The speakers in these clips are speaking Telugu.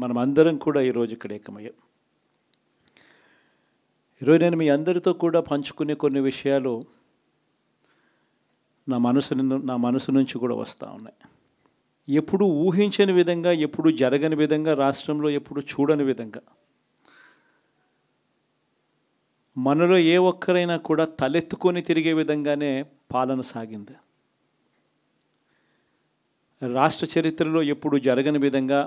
మనం అందరం కూడా ఈరోజు ఇక్కడ ఏకమయ్యాం. ఈరోజు నేను మీ అందరితో కూడా పంచుకునే కొన్ని విషయాలు నా మనసు నుంచి కూడా వస్తూ ఉన్నాయి. ఎప్పుడు ఊహించని విధంగా, ఎప్పుడు జరగని విధంగా, రాష్ట్రంలో ఎప్పుడు చూడని విధంగా మనలో ఏ ఒక్కరైనా కూడా తలెత్తుకొని తిరిగే విధంగానే పాలన సాగింది. రాష్ట్ర చరిత్రలో ఎప్పుడు జరగని విధంగా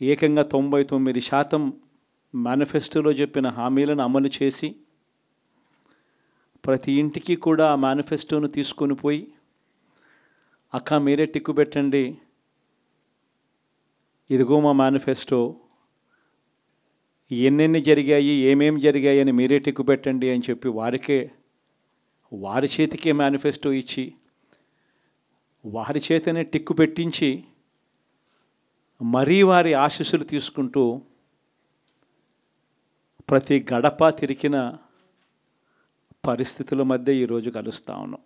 ఏకంగా 99% మేనిఫెస్టోలో చెప్పిన హామీలను అమలు చేసి ప్రతి ఇంటికి కూడా ఆ మేనిఫెస్టోను తీసుకొని పోయి, అక్క మీరే టిక్కు పెట్టండి, ఇదిగో మా మేనిఫెస్టో, ఎన్నెన్ని జరిగాయి, ఏమేమి జరిగాయి అని మీరే టిక్కు పెట్టండి అని చెప్పి వారి చేతికే మేనిఫెస్టో ఇచ్చి వారి చేతనే టిక్కు పెట్టించి మరీ వారి ఆశీస్సులు తీసుకుంటూ ప్రతి గడప తిరిగిన పరిస్థితుల మధ్య ఈరోజు కలుస్తూ ఉన్నాం.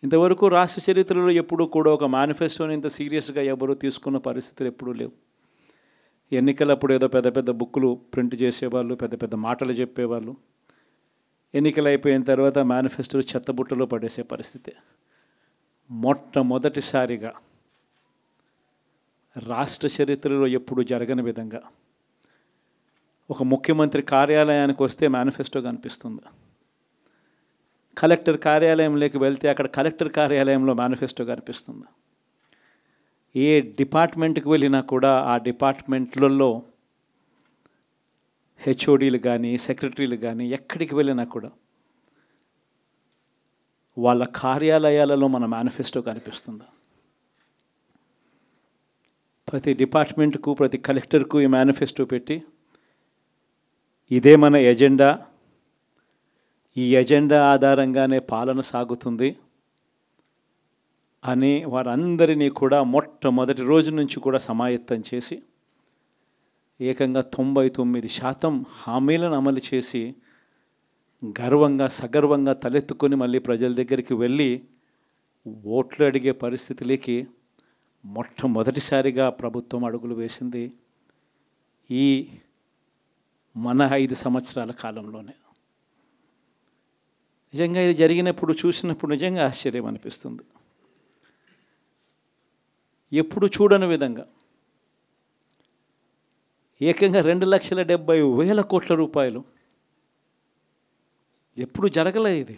ఇంతవరకు రాష్ట్ర చరిత్రలో ఎప్పుడూ కూడా ఒక మేనిఫెస్టోని ఇంత సీరియస్గా ఎవరు తీసుకున్న పరిస్థితులు ఎప్పుడూ లేవు. ఎన్నికలప్పుడు ఏదో పెద్ద పెద్ద బుక్కులు ప్రింట్ చేసేవాళ్ళు, పెద్ద పెద్ద మాటలు చెప్పేవాళ్ళు. ఎన్నికలు అయిపోయిన తర్వాత మేనిఫెస్టోలు చెత్తబుట్టలో పడేసే పరిస్థితి. మొట్టమొదటిసారిగా రాష్ట్ర చరిత్రలో ఎప్పుడు జరగని విధంగా ఒక ముఖ్యమంత్రి కార్యాలయానికి వస్తే మేనిఫెస్టో కనిపిస్తుంది. కలెక్టర్ కార్యాలయంలోకి వెళ్తే అక్కడ కలెక్టర్ కార్యాలయంలో మేనిఫెస్టో కనిపిస్తుంది. ఏ డిపార్ట్మెంట్కి వెళ్ళినా కూడా ఆ డిపార్ట్మెంట్లలో హెచ్ఓడీలు కానీ, సెక్రటరీలు కానీ ఎక్కడికి వెళ్ళినా కూడా వాళ్ళ కార్యాలయాలలో మన మేనిఫెస్టో కనిపిస్తుంది. ప్రతి డిపార్ట్మెంట్కు, ప్రతి కలెక్టర్కు ఈ మేనిఫెస్టో పెట్టి, ఇదే మన ఎజెండా, ఈ ఎజెండా ఆధారంగానే పాలన సాగుతుంది అని వారందరినీ కూడా మొట్టమొదటి రోజు నుంచి కూడా సమాయత్తం చేసి ఏకంగా 99% హామీలను అమలు చేసి గర్వంగా, సగర్వంగా తలెత్తుకొని మళ్ళీ ప్రజల దగ్గరికి వెళ్ళి ఓట్లు అడిగే పరిస్థితులకి మొట్టమొదటిసారిగా ప్రభుత్వం అడుగులు వేసింది ఈ మన 5 సంవత్సరాల కాలంలోనే. నిజంగా ఇది జరిగినప్పుడు, చూసినప్పుడు నిజంగా ఆశ్చర్యం అనిపిస్తుంది. ఎప్పుడు చూడని విధంగా ఏకంగా 2,70,000 కోట్ల రూపాయలు, ఎప్పుడు జరగలేదు ఇది.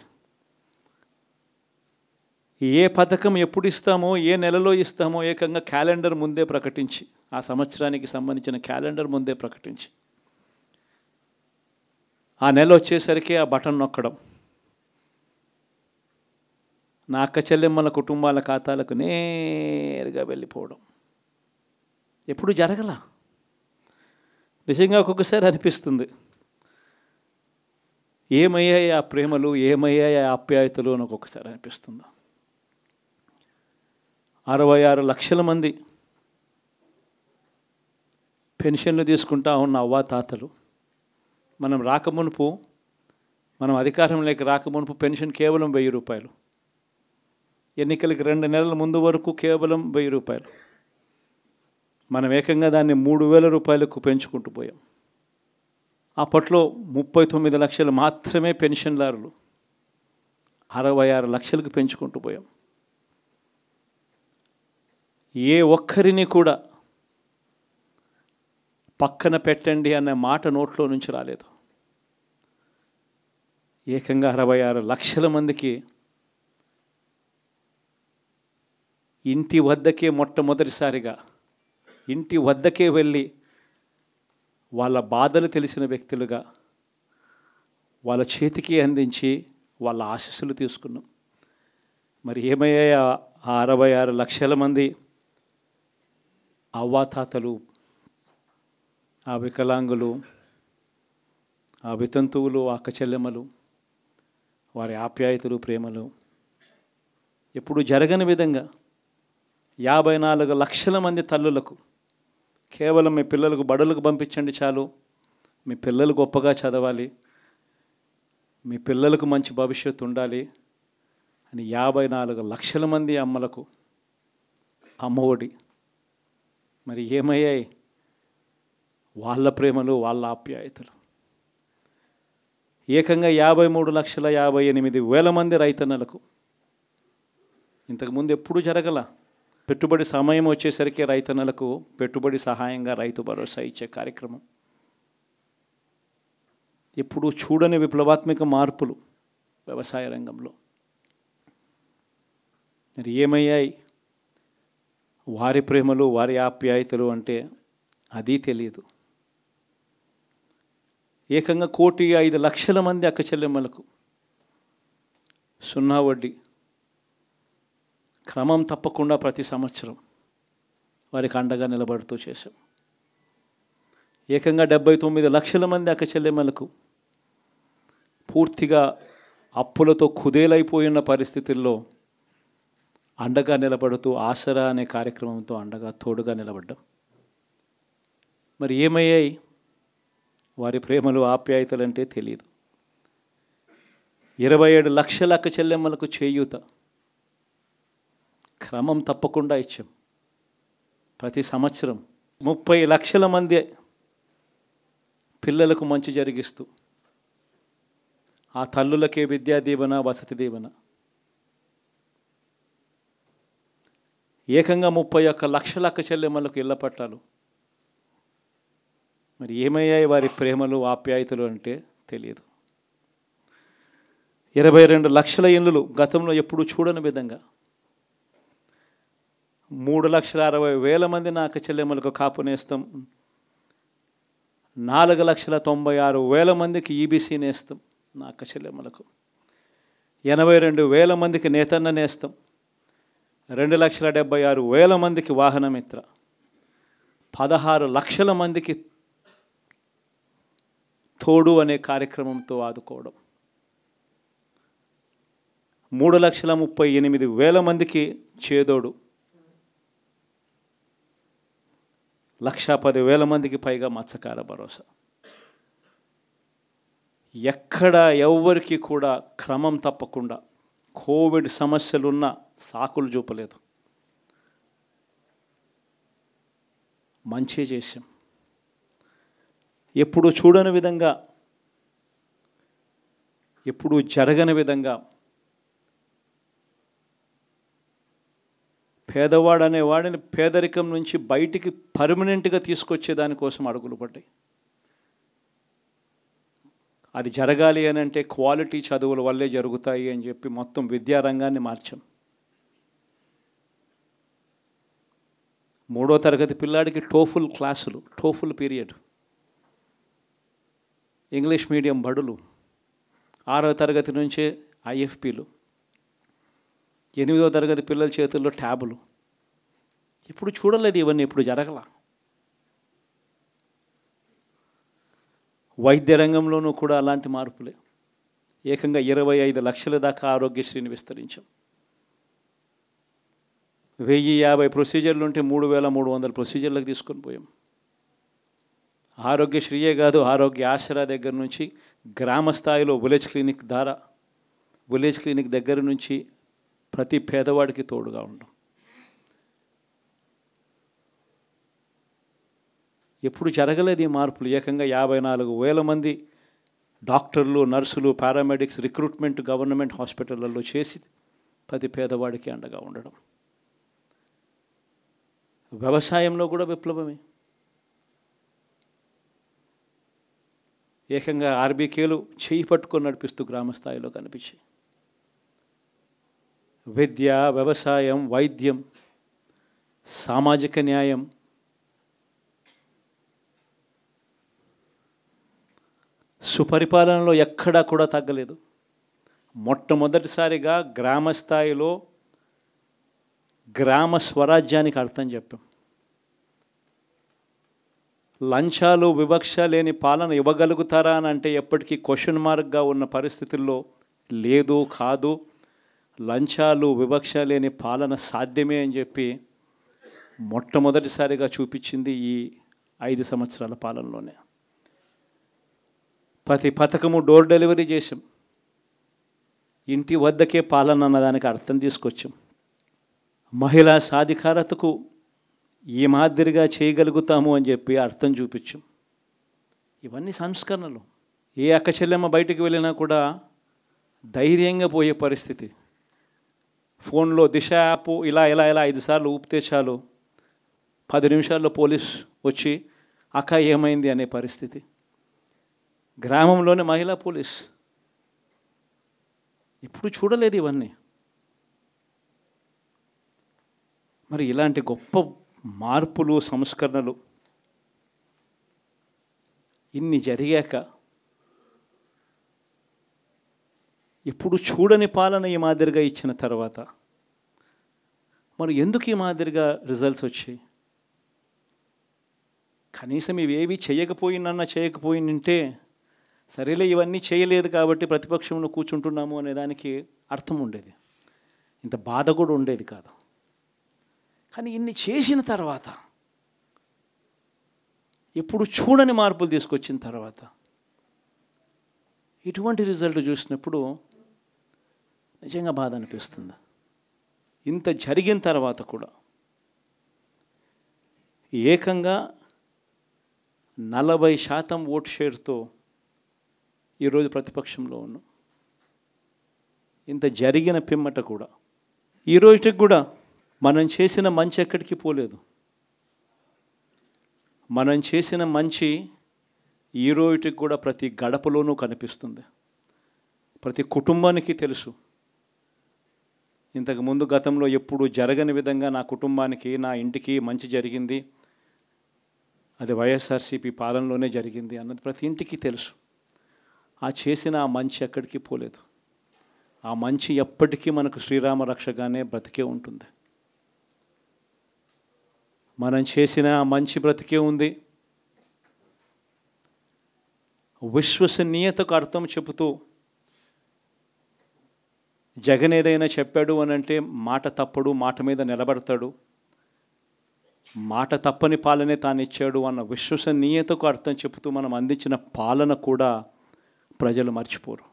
ఏ పథకం ఎప్పుడు ఇస్తామో, ఏ నెలలో ఇస్తామో ఏకంగా క్యాలెండర్ ముందే ప్రకటించి, ఆ సంవత్సరానికి సంబంధించిన క్యాలెండర్ ముందే ప్రకటించి, ఆ నెల వచ్చేసరికి ఆ బటన్ నొక్కడం, నా అక్క చెల్లెమ్మల కుటుంబాల ఖాతాలకు నేరుగా వెళ్ళిపోవడం ఎప్పుడు జరగల. నిజంగా ఒక్కొక్కసారి అనిపిస్తుంది, ఏమయ్యాయి ఆ ప్రేమలు, ఏమయ్యాయి ఆ ఆప్యాయతలు అని ఒక్కొక్కసారి అనిపిస్తుంది. 66 లక్షల మంది పెన్షన్లు తీసుకుంటా ఉన్న అవ్వాతాతలు, మనం అధికారంలోకి రాకమునుపు పెన్షన్ కేవలం 1000 రూపాయలు, ఎన్నికలకి 2 నెలల ముందు వరకు కేవలం 1000 రూపాయలు. మనం ఏకంగా దాన్ని 3,000 రూపాయలకు పెంచుకుంటూ పోయాం. అప్పట్లో 39 లక్షలు మాత్రమే పెన్షన్దారులు, 66 లక్షలకు పెంచుకుంటూ పోయాం. ఏ ఒక్కరిని కూడా పక్కన పెట్టండి అనే మాట నోట్లో నుంచి రాలేదు. ఏకంగా 66 లక్షల మందికి ఇంటి వద్దకే మొట్టమొదటిసారిగా ఇంటి వద్దకే వెళ్ళి వాళ్ళ బాధలు తెలిసిన వ్యక్తులుగా వాళ్ళ చేతికి అందించి వాళ్ళ ఆశీస్సులు తీసుకున్నాం. మరి ఏమయ్యాయి ఆ 66 లక్షల మంది అవ్వాతాతలు, ఆ వికలాంగులు, ఆ వితంతువులు, అక్క చెల్లెమ్మలు, వారి ఆప్యాయతలు, ప్రేమలు ఎప్పుడు జరగని విధంగా 54 లక్షల మంది తల్లులకు కేవలం మీ పిల్లలకు బడులకు పంపించండి చాలు, మీ పిల్లలు గొప్పగా చదవాలి, మీ పిల్లలకు మంచి భవిష్యత్తు ఉండాలి అని 54 లక్షల మంది అమ్మలకు అమ్మఒడి మరి ఏమయ్యాయి వాళ్ళ ప్రేమలు, వాళ్ళ ఆప్యాయతలు? ఏకంగా 53,58,000 మంది రైతన్నలకు ఇంతకుముందు ఎప్పుడూ జరగల. పెట్టుబడి సమయం వచ్చేసరికి రైతన్నలకు పెట్టుబడి సహాయంగా రైతు భరోసా ఇచ్చే కార్యక్రమం. ఎప్పుడూ చూడని విప్లవాత్మక మార్పులు వ్యవసాయ రంగంలో. మరి ఏమయ్యాయి వారి ప్రేమలు, వారి ఆప్యాయతలు అంటే అది తెలియదు. ఏకంగా 1,05,00,000 మంది అక్క చెల్లెమ్మలకు 0 వడ్డీ క్రమం తప్పకుండా ప్రతి సంవత్సరం వారికి అండగా నిలబడుతూ చేశాం. ఏకంగా 79,00,000 మంది అక్క చెల్లెమ్మలకు పూర్తిగా అప్పులతో కుదేలైపోయిన పరిస్థితుల్లో అండగా నిలబడుతూ ఆసరా అనే కార్యక్రమంతో అండగా తోడుగా నిలబడ్డాం. మరి ఏమయ్యాయి వారి ప్రేమలు, ఆప్యాయతలు అంటే తెలియదు. 27 లక్షల అక్క చెల్లెమ్మలకు చేయూత క్రమం తప్పకుండా ఇచ్చాం. ప్రతి సంవత్సరం 30 లక్షల మంది పిల్లలకు మంచి జరిగిస్తూ ఆ తల్లులకే విద్యా దీవెన, వసతి దీవెన. ఏకంగా 31 లక్షల అక్క చెల్లెమ్మలకు ఇళ్ల పట్టాలు. మరి ఏమయ్యాయి వారి ప్రేమలు, ఆప్యాయతలు అంటే తెలియదు. 22 లక్షల ఇళ్ళు గతంలో ఎప్పుడు చూడని విధంగా 3,60,000 మంది నా అక్క చెల్లెమ్మలకు కాపు నేస్తం, 4,96,000 మందికి ఈబీసీ నేస్తం నా అక్క చెల్లెమ్మలకు, 82,000 మందికి నేతన్న నేస్తం, 2,76,000 మందికి వాహనమిత్ర, 16 లక్షల మందికి తోడు అనే కార్యక్రమంతో ఆదుకోవడం, 3,38,000 మందికి చేదోడు, 1,10,000 మందికి పైగా మత్స్యకార భరోసా. ఎక్కడ ఎవ్వరికి కూడా క్రమం తప్పకుండా కోవిడ్ సమస్యలున్న సాకులు చూపలేదు. మంచి చేశాం. ఎప్పుడు చూడని విధంగా, ఎప్పుడు జరగని విధంగా పేదవాడు అనేవాడిని పేదరికం నుంచి బయటికి పర్మనెంట్గా తీసుకొచ్చే దానికోసం అడుగులు పడ్డాయి. అది జరగాలి అని అంటే క్వాలిటీ చదువుల వల్లే జరుగుతాయి అని చెప్పి మొత్తం విద్యారంగాన్ని మార్చాం. 3వ తరగతి పిల్లాడికి టోఫుల్ క్లాసులు, టోఫుల్ పీరియడ్, ఇంగ్లీష్ మీడియం బడులు, 6వ తరగతి నుంచే ఐఎఫ్పీలు, 8వ తరగతి పిల్లల చేతుల్లో ట్యాబులు. ఇప్పుడు చూడలేదు ఇవన్నీ, ఇప్పుడు జరగల. వైద్య రంగంలోనూ కూడా అలాంటి మార్పులే. ఏకంగా 25 లక్షల దాకా ఆరోగ్యశ్రీని విస్తరించాం. 1,050 ప్రొసీజర్లు ఉంటే 3,300 ప్రొసీజర్లకు తీసుకొని పోయాం. ఆరోగ్యశ్రీయే కాదు, ఆరోగ్య ఆసరా దగ్గర నుంచి గ్రామ స్థాయిలో విలేజ్ క్లినిక్ దగ్గర నుంచి ప్రతి పేదవాడికి తోడుగా ఉండడం. ఎప్పుడు జరగలేదు ఈ మార్పులు. ఏకంగా 54,000 మంది డాక్టర్లు, నర్సులు, పారామెడిక్స్ రిక్రూట్మెంట్ గవర్నమెంట్ హాస్పిటళ్లలో చేసి ప్రతి పేదవాడికి అండగా ఉండడం. వ్యవసాయంలో కూడా విప్లవమే. ఏకంగా ఆర్బీకేలు చేయి పట్టుకొని నడిపిస్తూ గ్రామ స్థాయిలో కనిపించాయి. విద్య, వ్యవసాయం, వైద్యం, సామాజిక న్యాయం, సుపరిపాలనలో ఎక్కడా కూడా తగ్గలేదు. మొట్టమొదటిసారిగా గ్రామ స్థాయిలో గ్రామ స్వరాజ్యానికి అర్థం చెప్పాం. లంచాలు, వివక్ష లేని పాలన ఇవ్వగలుగుతారా అని అంటే ఎప్పటికీ క్వశ్చన్ మార్క్గా ఉన్న పరిస్థితుల్లో లేదు, కాదు, లంచాలు, వివక్ష లేని పాలన సాధ్యమే అని చెప్పి మొట్టమొదటిసారిగా చూపించింది ఈ 5 సంవత్సరాల పాలనలోనే. ప్రతి పథకము డోర్ డెలివరీ చేసాం. ఇంటి వద్దకే పాలన అన్నదానికి అర్థం తీసుకొచ్చాం. మహిళా సాధికారతకు ఈ మాదిరిగా చేయగలుగుతాము అని చెప్పి అర్థం చూపించాం. ఇవన్నీ సంస్కరణలు. ఏ అక్క చెల్లెమ్మ బయటికి వెళ్ళినా కూడా ధైర్యంగా పోయే పరిస్థితి. ఫోన్లో దిశ యాప్ ఇలా 5 సార్లు ఊపితే చాలు 10 నిమిషాల్లో పోలీస్ వచ్చి అక్క ఏమైంది అనే పరిస్థితి. గ్రామంలోనే మహిళా పోలీస్. ఎప్పుడు చూడలేదు ఇవన్నీ. మరి ఇలాంటి గొప్ప మార్పులు, సంస్కరణలు ఇన్ని జరిగాక ఎప్పుడు చూడని పాలన ఈ మాదిరిగా ఇచ్చిన తర్వాత మరి ఎందుకు ఈ మాదిరిగా రిజల్ట్స్ వచ్చాయి? కనీసం ఇవేవి చేయకపోయినంటే సరేలే ఇవన్నీ చేయలేదు కాబట్టి ప్రతిపక్షంలో కూర్చుంటున్నాము అనే దానికి అర్థం ఉండేది, ఇంత బాధ కూడా ఉండేది కాదు. కానీ ఇన్ని చేసిన తర్వాత, ఎప్పుడు చూడని మార్పులు తీసుకొచ్చిన తర్వాత ఇటువంటి రిజల్ట్ చూసినప్పుడు నిజంగా బాధ అనిపిస్తుంది. ఇంత జరిగిన తర్వాత కూడా ఏకంగా 40% ఓటు షేర్తో ఈరోజు ప్రతిపక్షంలో ఉన్నాం. ఇంత జరిగిన పిమ్మట కూడా ఈ రోజుకి కూడా మనం చేసిన మంచి ఎక్కడికి పోలేదు. మనం చేసిన మంచి ఈ రోజుకి కూడా ప్రతి గడపలోనూ కనిపిస్తుంది, ప్రతి కుటుంబానికి తెలుసు. ఇంతకుముందు గతంలో ఎప్పుడు జరగని విధంగా నా కుటుంబానికి, నా ఇంటికి మంచి జరిగింది, అది వైఎస్ఆర్సీపీ పాలనలోనే జరిగింది అన్నది ప్రతి ఇంటికి తెలుసు. ఆ చేసిన ఆ మంచి ఎక్కడికి పోలేదు. ఆ మంచి ఎప్పటికీ మనకు శ్రీరామ రక్షగానే బ్రతికే ఉంటుంది. మనం చేసిన ఆ మంచి బ్రతికే ఉంది. విశ్వసనీయతకు అర్థం చెబుతూ జగన్ ఏదైనా చెప్పాడు అని అంటే మాట తప్పడు, మాట మీద నిలబడతాడు, మాట తప్పని పాలనే తాను ఇచ్చాడు అన్న విశ్వసనీయతకు అర్థం చెబుతూ మనం అందించిన పాలన కూడా ప్రజలు మర్చిపోరు.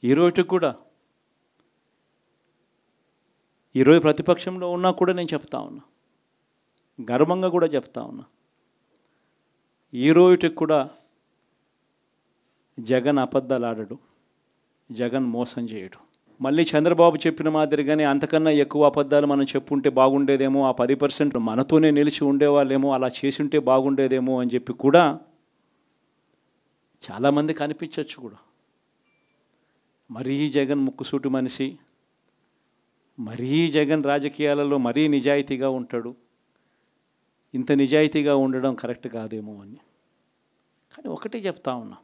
ఈరోజు కూడా ఈరోజు ప్రతిపక్షంలో ఉన్నా కూడా నేను చెప్తా ఉన్నా, గర్వంగా కూడా చెప్తా ఉన్నా, ఈరోజుకి కూడా జగన్ అబద్ధాలు ఆడడు, జగన్ మోసం చేయడు. మళ్ళీ చంద్రబాబు చెప్పిన మాదిరిగానే అంతకన్నా ఎక్కువ అబద్ధాలు మనం చెప్పుంటే బాగుండేదేమో, ఆ 10% మనతోనే నిలిచి ఉండేవాళ్ళేమో, అలా చేసి ఉంటే బాగుండేదేమో అని చెప్పి కూడా చాలామంది కనిపించవచ్చు కూడా. మరీ జగన్ ముక్కుసూటి మనిషి, మరీ జగన్ రాజకీయాలలో మరీ నిజాయితీగా ఉంటాడు, ఇంత నిజాయితీగా ఉండడం కరెక్ట్ కాదేమో అని. కానీ ఒకటే చెప్తా ఉన్నా,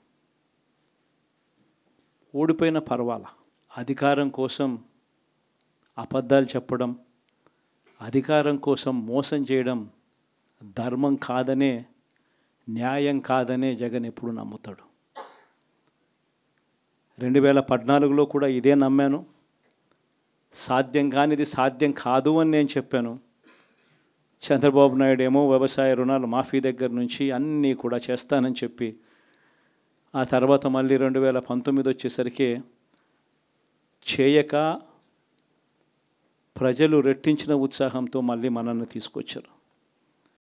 ఓడిపోయిన పర్వాలా, అధికారం కోసం అబద్ధాలు చెప్పడం, అధికారం కోసం మోసం చేయడం ధర్మం కాదనే, న్యాయం కాదనే జగన్ ఎప్పుడు నమ్ముతాడు. 2014లో కూడా ఇదే నమ్మాను. సాధ్యం కానిది సాధ్యం కాదు అని నేను చెప్పాను. చంద్రబాబు నాయుడు ఏమో వ్యవసాయ రుణాలు మాఫీ దగ్గర నుంచి అన్నీ కూడా చేస్తానని చెప్పి, ఆ తర్వాత మళ్ళీ 2019 వచ్చేసరికి చేయక ప్రజలు రెట్టించిన ఉత్సాహంతో మళ్ళీ మనల్ని తీసుకొచ్చారు.